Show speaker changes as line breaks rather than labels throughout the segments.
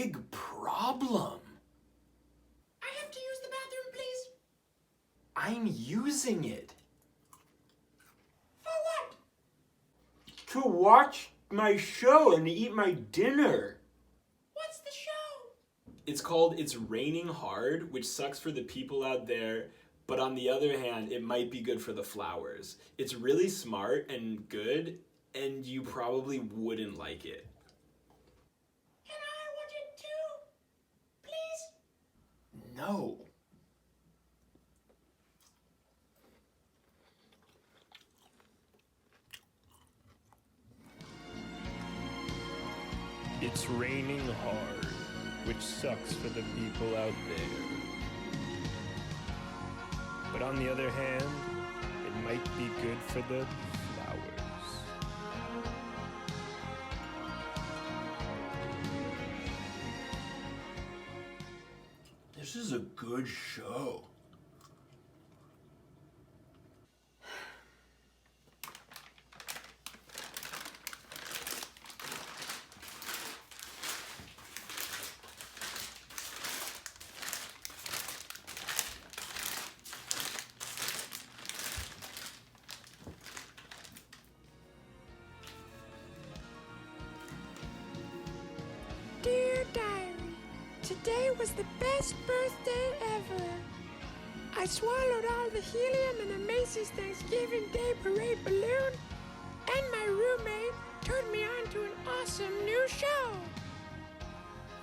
big problem.
I have to use the bathroom, please.
I'm using it.
For what?
To watch my show and eat my dinner.
What's the show?
It's called It's Raining Hard, which sucks for the people out there, but on the other hand, it might be good for the flowers. It's really smart and good, and you probably wouldn't like it.
Can I watch it too? Please?
No.
It's raining hard, which sucks for the people out there. But on the other hand, it might be good for the flowers.
This is a good show.
Dear Diary, today was the best birthday ever. I swallowed all the helium in a Macy's Thanksgiving Day Parade balloon, and my roommate turned me on to an awesome new show.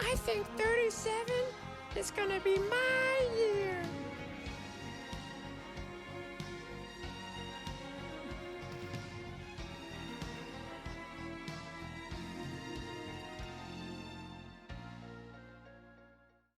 I think 37 is gonna be my year.